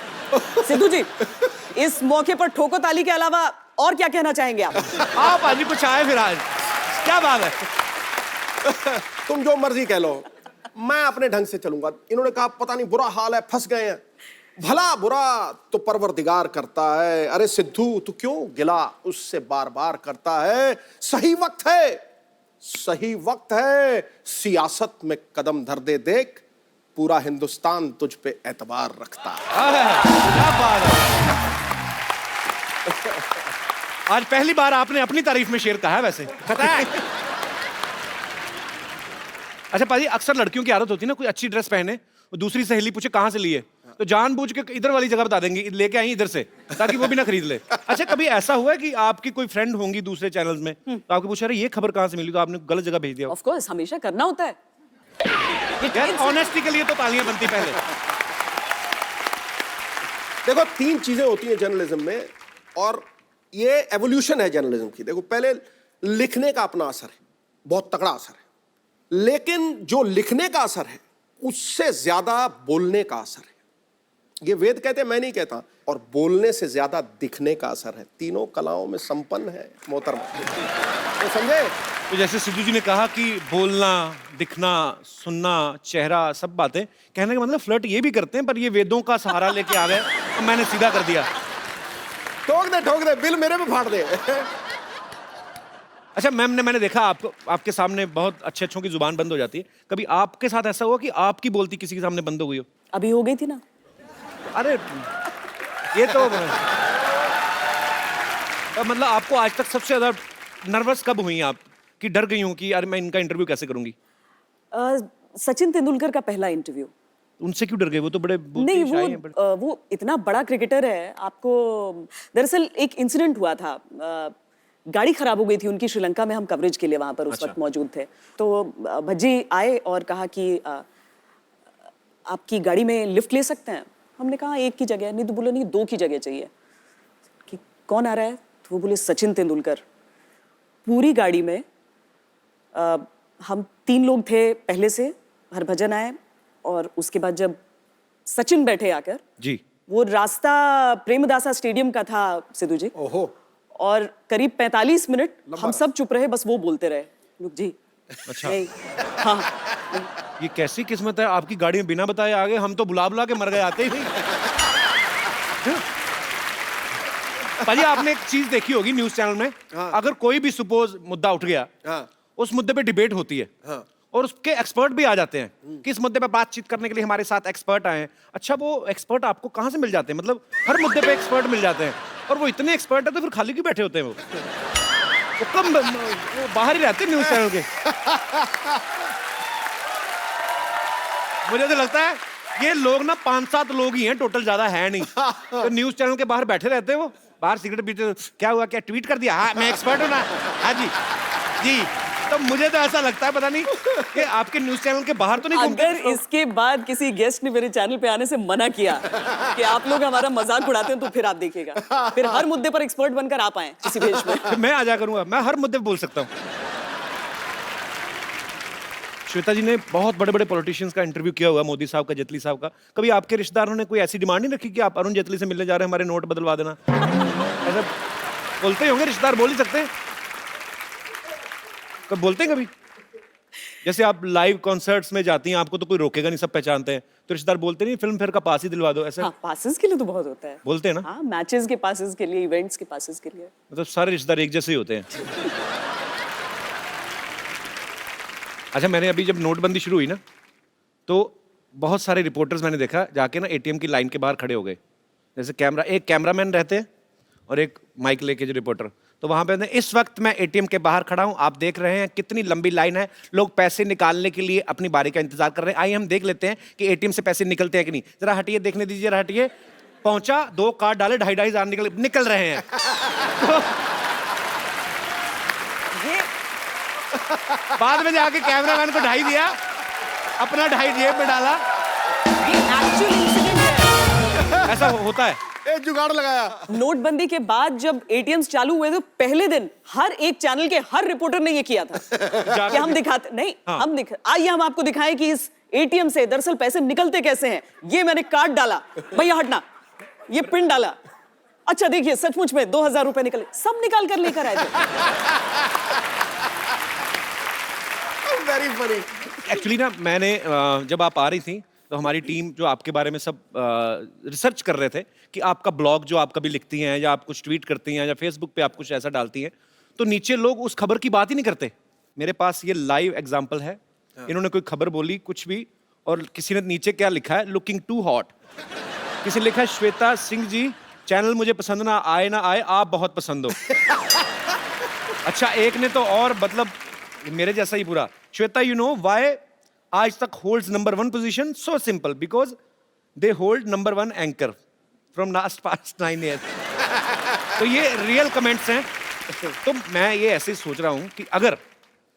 सिद्धू जी, इस मौके पर ठोको ताली के अलावा और क्या कहना चाहेंगे आप? आप आज कुछ आए फिर आज, क्या बात है? तुम जो मर्जी कह लो, मैं अपने ढंग से चलूंगा। इन्होंने कहा पता नहीं बुरा हाल है, फंस गए हैं। भला बुरा तो परवरदिगार करता है। अरे सिद्धू, तू क्यों गिला उससे बार बार करता है? सही वक्त है, सही वक्त है। सियासत में कदम धर दे, देख पूरा हिंदुस्तान तुझ पे एतबार रखता है। क्या बात है। आज पहली बार आपने अपनी तारीफ में शेर कहा है वैसे। अच्छा पाजी, अक्सर लड़कियों की आदत होती है ना, कोई अच्छी ड्रेस पहने और दूसरी सहेली पूछे कहाँ से ली है, तो जानबूझ के इधर वाली जगह बता देंगे, लेके आई इधर से, ताकि वो भी ना खरीद ले। अच्छा, कभी ऐसा हुआ है कि आपकी कोई फ्रेंड होंगी दूसरे चैनल्स में, तो आपको पूछा रहे ये खबर कहाँ से मिली, तो आपने गलत जगह भेज दिया? ऑफ कोर्स, हमेशा करना होता है। यार ऑनेस्टी के लिए तो तालियां बनती पहले। देखो, 3 चीजें होती हैं जर्नलिज्म में, और ये एवोल्यूशन है जर्नलिज्म की। देखो, पहले लिखने का अपना असर है, बहुत तगड़ा असर है, लेकिन जो लिखने का असर है उससे ज्यादा बोलने का असर है। ये वेद कहते हैं, मैं नहीं कहता। और बोलने से ज्यादा दिखने का असर है। तीनों कलाओं में संपन्न है मोहतरमा, तो समझे? तो जैसे सिद्धू जी ने कहा कि बोलना, दिखना, सुनना, चेहरा, सब बातें, कहने का मतलब फ्लर्ट ये भी करते हैं, पर ये वेदों का सहारा लेके आ गए और मैंने सीधा कर दिया। ठोक दे, बिल मेरे पे फाड़ दे। अच्छा मैम, मैंने देखा आपको, आपके सामने बहुत अच्छे अच्छों की जुबान बंद हो जाती है। कभी आपके साथ ऐसा हुआ कि आपकी बोलती किसी के सामने बंद हो गई हो? अभी हो गई थी ना। अरे ये तो मतलब आपको आज तक सबसे ज्यादा नर्वस कब हुई आप, कि डर गई हूं कि यार मैं इनका इंटरव्यू कैसे करूंगी? सचिन तेंदुलकर का पहला इंटरव्यू। उनसे क्यों डर गए? वो तो बड़े नहीं, वो इतना बड़ा क्रिकेटर है। आपको दरअसल एक इंसिडेंट हुआ था, गाड़ी खराब हो गई थी उनकी श्रीलंका में, हम कवरेज के लिए वहां पर उस वक्त मौजूद थे। तो भज्जी आए और कहा कि आपकी गाड़ी में लिफ्ट ले सकते हैं? हमने कहा एक की जगह नहीं, तो बोले नहीं 2 की जगह चाहिए। कि कौन आ रहा है? तो वो बोले सचिन तेंदुलकर। पूरी गाड़ी में हम 3 लोग थे पहले से, हरभजन आए, और उसके बाद जब सचिन बैठे आकर जी, वो रास्ता प्रेमदासा स्टेडियम का था सिद्धू जी। ओहो। और करीब 45 मिनट हम सब चुप रहे, बस वो बोलते रहे, लोग जी। अच्छा। हाँ। ये कैसी किस्मत है, आपकी गाड़ी में बिना बताए आ गए, हम तो बुला बुला के मर गए आते ही नहीं। पाजी, आपने एक चीज देखी होगी न्यूज चैनल में, अगर कोई भी सपोज मुद्दा उठ गया, उस मुद्दे पे डिबेट होती है, और उसके एक्सपर्ट भी आ जाते हैं कि इस मुद्दे पे बातचीत करने के लिए हमारे साथ एक्सपर्ट आए हैं। अच्छा, वो एक्सपर्ट आपको कहाँ से मिल जाते हैं? मतलब हर मुद्दे पे एक्सपर्ट मिल जाते हैं, और वो इतने एक्सपर्ट है तो फिर खाली क्यों बैठे होते हैं? वो कम वो बाहर ही रहते हैं न्यूज चैनल के। मुझे तो लगता है ये लोग ना 5-7 लोग ही हैं टोटल, ज्यादा है नहीं। तो न्यूज चैनल के बाहर बैठे रहते हैं, वो बाहर सिगरेट पीते, क्या हुआ, क्या ट्वीट कर दिया? हाँ मैं एक्सपर्ट हूँ ना, हाँ जी जी। तो मुझे तो ऐसा लगता है, पता नहीं कि आपके न्यूज चैनल के बाहर तो नहीं घूमते। अगर इसके बाद किसी गेस्ट ने मेरे चैनल पे आने से मना किया कि आप लोग हमारा मजाक उड़ाते हैं, तो फिर आप देखिएगा, फिर हर मुद्दे पर एक्सपर्ट बनकर आप आए किसी भेष में। मैं आ जा करूंगा, मैं हर मुद्दे पे बोल सकता हूँ। श्वेता जी ने बहुत बड़े बड़े पॉलिटिशियंस का इंटरव्यू किया हुआ, मोदी साहब का, जेटली साहब का। कभी आपके रिश्तेदारों ने कोई ऐसी डिमांड नहीं रखी कि आप अरुण जेटली से मिलने जा रहे हैं, हमारे नोट बदलवा देना? ऐसा बोलते ही होंगे रिश्तेदार, बोल ही सकते हैं। कब बोलते हैं कभी? जैसे आप लाइव कॉन्सर्ट्स में जाती हैं, आपको तो कोई रोकेगा नहीं, सब पहचानते हैं, तो रिश्तेदार बोलते नहीं फिल्म फेयर का पास ही दिलवा दो, ऐसा? हाँ, पासेस के लिए तो बहुत होता है। बोलते हैं ना? हाँ, मैचेस के पासेस के लिए, इवेंट्स के पासेस के लिए। मतलब सारे रिश्तेदार एक जैसे ही होते हैं। अच्छा, मैंने अभी जब नोटबंदी शुरू हुई ना, तो बहुत सारे रिपोर्टर्स मैंने देखा जाके ना एटीएम की लाइन के बाहर खड़े हो गए। जैसे एक कैमरामैन रहते हैं और एक माइक लेके जो रिपोर्टर, तो तो वहां पे इस वक्त मैं एटीएम के बाहर खड़ा हूं, आप देख रहे हैं कितनी लंबी लाइन है, लोग पैसे निकालने के लिए अपनी बारी का इंतजार कर रहे हैं। आइए हम देख लेते हैं कि एटीएम से पैसे निकलते हैं कि नहीं। जरा हटिए, देखने दीजिए, जरा हटिए। पहुंचा, 2 कार्ड डाले, 2,500 निकल रहे हैं। बाद में जाके कैमरामैन को 2.5 दिया, अपना 2.5 जेब में डाला। ये एक्चुअल इंसिडेंट है। ऐसा होता है। ए, जुगाड़ लगाया। नोटबंदी के बाद जब एटीएम्स चालू हुए तो पहले दिन हर एक चैनल के हर रिपोर्टर ने ये किया था कि हम दिखाते नहीं, आइए हम आपको दिखाएं कि इस एटीएम से दरअसल पैसे निकलते कैसे हैं। ये मैंने कार्ड डाला, भैया हटना, ये पिन डाला, अच्छा देखिए सचमुच में 2,000 रुपए निकले, सब निकाल कर लेकर आए थे। Very funny. एक्चुअली ना मैंने जब आप आ रही थी तो हमारी टीम जो आपके बारे में सब रिसर्च कर रहे थे कि आपका ब्लॉग जो आप कभी लिखती हैं या आप कुछ ट्वीट करती हैं या फेसबुक पे आप कुछ ऐसा डालती हैं, तो नीचे लोग उस खबर की बात ही नहीं करते। मेरे पास ये लाइव एग्जांपल है। इन्होंने कोई खबर बोली कुछ भी, और किसी ने नीचे क्या लिखा है, लुकिंग टू हॉट। किसी ने लिखा है, श्वेता सिंह जी चैनल मुझे पसंद ना आए आप बहुत पसंद हो। अच्छा, एक ने तो और मतलब मेरे जैसा ही पूरा, श्वेता यू नो व्हाई आज तक holds number 1 position, so simple because they hold number 1 anchor from last past 9 years. तो ये रियल कमेंट्स हैं। तो मैं ये ऐसे ही सोच रहा हूं कि अगर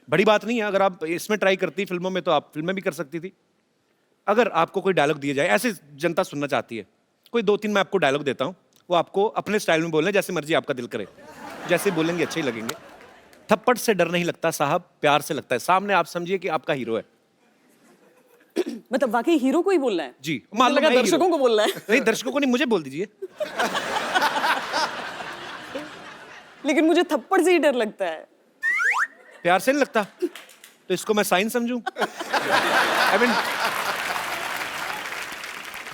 बड़ी बात नहीं है, अगर आप इसमें ट्राई करती फिल्मों में तो आप फिल्में भी कर सकती थी। अगर आपको कोई डायलॉग दिया जाए, ऐसे जनता सुनना चाहती है, कोई 2-3 मैं आपको डायलॉग देता हूं, वो आपको अपने स्टाइल में बोलना, जैसे मर्जी आपका दिल करे, जैसे बोलेंगे अच्छे ही लगेंगे। थप्पड़ से डर नहीं लगता साहब, प्यार से लगता है। सामने आप समझिए कि आपका हीरो है। मतलब वाकई हीरो को ही बोलना है जी, मान लगा दर्शकों को बोलना है। नहीं, दर्शकों को नहीं, मुझे बोल दीजिए। लेकिन मुझे थप्पड़ से ही डर लगता है। प्यार से नहीं लगता तो इसको मैं साइन समझूं? I mean,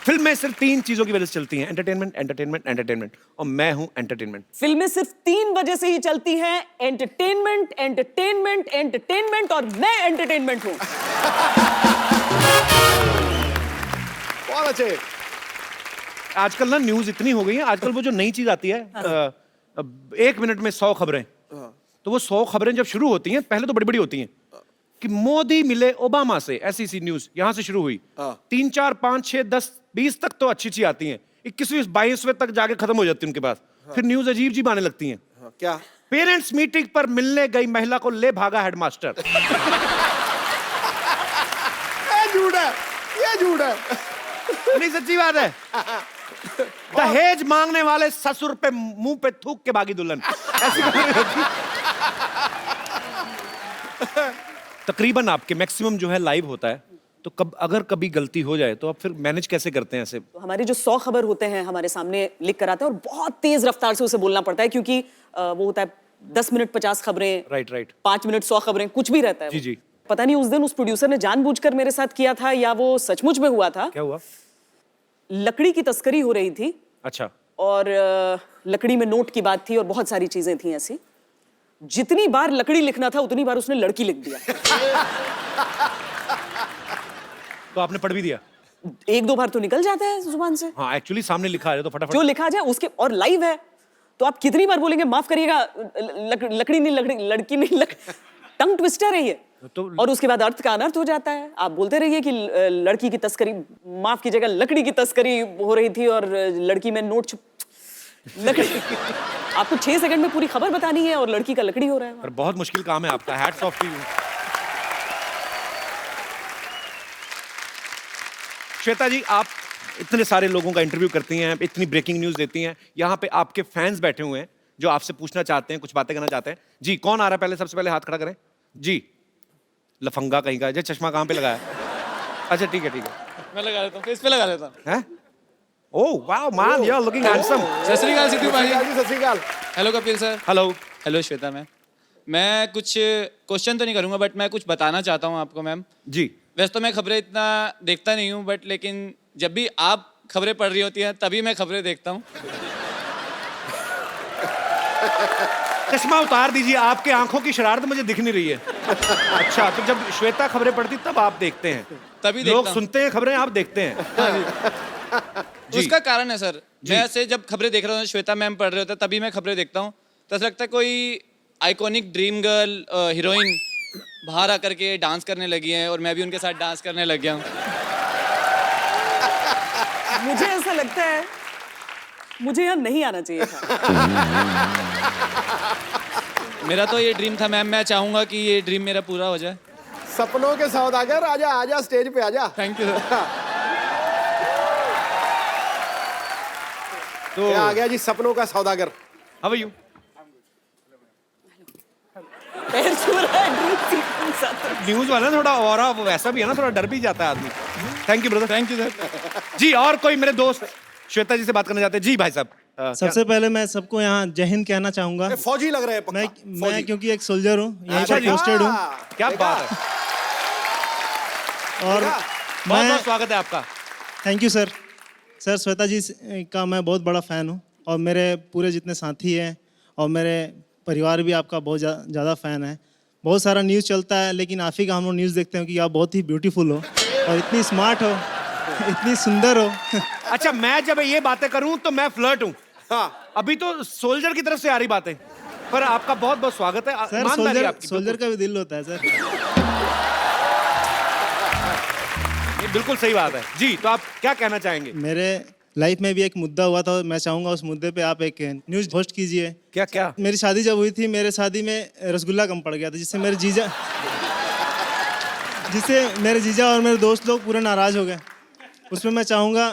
फिल्में सिर्फ 3 चीजों की वजह से चलती हैं, एंटरटेनमेंट, एंटरटेनमेंट, एंटरटेनमेंट, और मैं हूं एंटरटेनमेंट। फिल्में सिर्फ 3 वजह से ही चलती हैं, एंटरटेनमेंट, एंटरटेनमेंट, एंटरटेनमेंट, और मैं एंटरटेनमेंट हूं। बहुत अच्छे। आजकल ना न्यूज इतनी हो गई है, आजकल वो जो नई चीज आती है, 1 मिनट में 100 खबरें, तो वो 100 खबरें जब शुरू होती हैं, पहले तो बड़ी बड़ी होती हैं कि मोदी मिले ओबामा से, ऐसी सी न्यूज यहां से शुरू हुई। 3, 4, 5, 6, 10, 20 तक तो अच्छी आती हैं, 21वीं 22वें तक जाके खत्म हो जाती है उनके पास। फिर न्यूज अजीब जी आने लगती हैं। क्या? पेरेंट्स मीटिंग पर मिलने गई महिला को ले भागा हेडमास्टर। झूठ है, ये झूठ है। नहीं, सच्ची बात है। दहेज मांगने वाले ससुर पे मुंह पे थूक के भागी दुल्हन, ऐसी खबरें होती हैं। तकरीबन आपके मैक्सिमम जो है लाइव होता है, तो अगर कभी गलती हो जाए तो आप फिर मैनेज कैसे करते हैं ऐसे? तो हमारे जो 100 खबर होते हैं हमारे सामने लिख कर आते हैं, और बहुत तेज रफ्तार से उसे बोलना पड़ता है, क्योंकि वो होता है 10 मिनट 50 खबरें, राइट, 5 मिनट 100 खबरें, कुछ भी रहता है। जी जी। पता नहीं उस दिन उस प्रोड्यूसर ने जानबूझकर मेरे साथ किया था या वो सचमुच में हुआ था। क्या हुआ? लकड़ी की तस्करी हो रही थी। अच्छा। और लकड़ी में नोट की बात थी और बहुत सारी चीजें थी ऐसी। जितनी बार लकड़ी लिखना था उतनी बार उसने लड़की लिख दिया। तो आपने पढ़ भी दिया? 1-2 बार तो निकल जाता है जुबान से। हाँ, एक्चुअली सामने लिखा है तो फटाफट जो लिखा जाए उसके, और लाइव है तो आप कितनी बार बोलेंगे माफ करिएगा, लकड़ी नहीं, लड़की नहीं, टंग ट्विस्टर है ये। तो और उसके बाद अर्थ का अनर्थ हो जाता है। आप बोलते रहिए कि लड़की की तस्करी, माफ कीजिएगा, लकड़ी की तस्करी हो रही थी और लड़की में नोट लकड़ी। आपको 6 सेकंड में पूरी खबर बतानी है और लड़की का लकड़ी हो रहा है। पर बहुत मुश्किल काम है आपका। Hats off to you. Shweta ji, आप इतने सारे लोगों का इंटरव्यू करती हैं, इतनी ब्रेकिंग न्यूज देती हैं, यहाँ पे आपके फैंस बैठे हुए हैं जो आपसे पूछना चाहते हैं, कुछ बातें करना चाहते हैं। जी, कौन आ रहा है? पहले सबसे पहले हाथ खड़ा करें जी। लफंगा कहीं का। चश्मा कहाँ पे लगाया? अच्छा, ठीक है, मैं लगा लेता हूँ, फेस पे लगा लेता हूँ। हैं? Oh wow man, you are looking handsome. Sat Sri Akal Sidhu भाई। Sat Sri Akal. Hello Kapil sir. Hello. Hello Shweta ma'am. मैं कुछ क्वेश्चन तो नहीं करूंगा, बट मैं कुछ बताना चाहता हूँ आपको मैम। जी। वैसे तो मैं खबरें इतना देखता नहीं हूँ, बट लेकिन जब भी आप खबरें पढ़ रही होती हैं तभी मैं खबरें देखता हूँ। चश्मा उतार दीजिए, आपके आंखों की शरारत मुझे दिख नहीं रही है। अच्छा, तो जब श्वेता खबरें पढ़ती तब आप देखते हैं? तभी लोग सुनते हैं खबरें, आप देखते हैं? उसका कारण है सर, मैं ऐसे जब खबरें देख रहा हूँ, श्वेता मैम पढ़ रहे होते हैं तभी मैं खबरें देखता हूँ, तो ऐसा लगता है कोई आइकॉनिक ड्रीम गर्ल हीरोइन बाहर आकर के डांस करने लगी है और मैं भी उनके साथ डांस करने लग गया हूँ। मुझे ऐसा लगता है मुझे यहाँ नहीं आना चाहिए था। मेरा तो ये ड्रीम था मैम, मैं चाहूंगा कि ये ड्रीम मेरा पूरा हो जाए। सपनों के सौदागर, आजा आजा स्टेज पे आजा। Thank you. तो आ गया जी सपनों का सौदागर। How are you? पैर छू रहा है ड्रीम सीक्वेंस आता है। न्यूज वाला थोड़ा और वैसा भी है ना, थोड़ा डर भी जाता है आदमी। Thank you brother. Thank you sir. जी और कोई मेरे दोस्त श्वेता जी से बात करना चाहते हैं? जी भाई साहब। सबसे पहले मैं सबको यहाँ जय हिंद कहना चाहूंगा। फौजी लग रहे हैं पक्का। मैं क्योंकि एक सोल्जर हूँ, यहीं अच्छा पर जी। पोस्टेड हूँ। क्या बात है, और बहुत बहुत स्वागत है आपका। Thank you sir. Sir Shweta ji का मैं बहुत बड़ा फ़ैन हूँ और मेरे पूरे जितने साथी हैं और मेरे परिवार भी आपका बहुत ज़्यादा फ़ैन है। बहुत सारा न्यूज़ चलता है लेकिन आप ही का हम लोग न्यूज़ देखते हैं कि आप बहुत ही ब्यूटीफुल हो और इतनी स्मार्ट हो, इतनी सुंदर हो। अच्छा मैं जब ये बातें करूं तो मैं फ्लर्ट हूं। हाँ अभी तो सोल्जर की तरफ से आ रही बातें, पर आपका बहुत बहुत स्वागत है। सर ईमानदारी आपकी सोल्जर का भी दिल होता है सर। ये बिल्कुल सही बात है जी। तो आप क्या कहना चाहेंगे? मेरे लाइफ में भी एक मुद्दा हुआ था और मैं चाहूँगा उस मुद्दे पे आप एक न्यूज़ होस्ट कीजिए। क्या क्या? मेरी शादी जब हुई थी, मेरे शादी में रसगुल्ला कम पड़ गया था, जिससे मेरे जीजा और मेरे दोस्त लोग पूरे नाराज हो गए। उसमें मैं चाहूँगा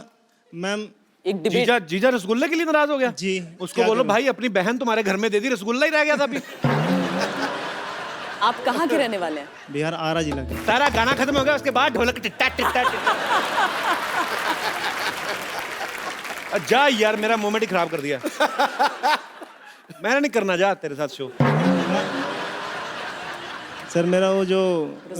मैम एक डिबेट। जीजा रसगुल्ले के लिए नाराज हो गया जी। उसको बोलो भाई अपनी बहन तुम्हारे घर में दे दी, रसगुल्ला ही रह गया था अभी। आप कहाँ के रहने वाले हैं? बिहार आरा जिला के। सारा गाना खत्म हो गया, उसके बाद ढोलक टिट्टा टिट्टा टिट्टा। जा यार मेरा मोमेंट ही खराब कर दिया। मैंने नहीं करना, जा तेरे साथ शो। सर मेरा वो जो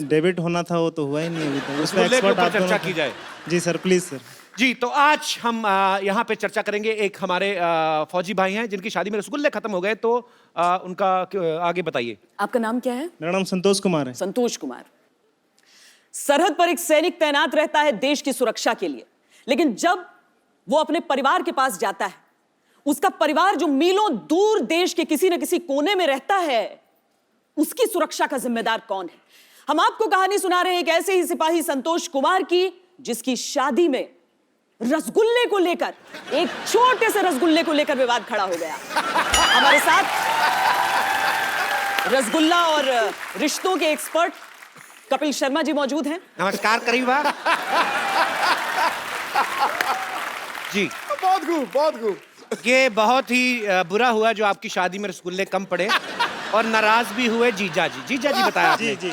डेबिट होना था वो तो हुआ ही नहीं अभी तक। उस पे एक्सपर्ट आप चर्चा की जाए। जी सर प्लीज सर। जी तो आज हम यहाँ पे चर्चा करेंगे। एक हमारे फौजी भाई हैं जिनकी शादी में रसगुल्ले खत्म हो गए, तो उनका आगे बताइए। आपका नाम क्या है? मेरा नाम संतोष कुमार है। संतोष कुमार। सरहद पर एक सैनिक तैनात रहता है देश की सुरक्षा के लिए, लेकिन जब वो अपने परिवार के पास जाता है, उसका परिवार जो मीलों दूर देश के किसी न किसी कोने में रहता है, उसकी सुरक्षा का जिम्मेदार कौन है? हम आपको कहानी सुना रहे हैं एक ऐसे ही सिपाही संतोष कुमार की, जिसकी शादी में रसगुल्ले को लेकर, एक छोटे से रसगुल्ले को लेकर विवाद खड़ा हो गया। हमारे साथ रसगुल्ला और रिश्तों के एक्सपर्ट कपिल शर्मा जी मौजूद हैं। नमस्कार करीबा जी। बहुत खूब, बहुत खूब। ये बहुत ही बुरा हुआ जो आपकी शादी में रसगुल्ले कम पड़े और नाराज भी हुए जीजा जी। जीजा जी बताया आपने। जी जी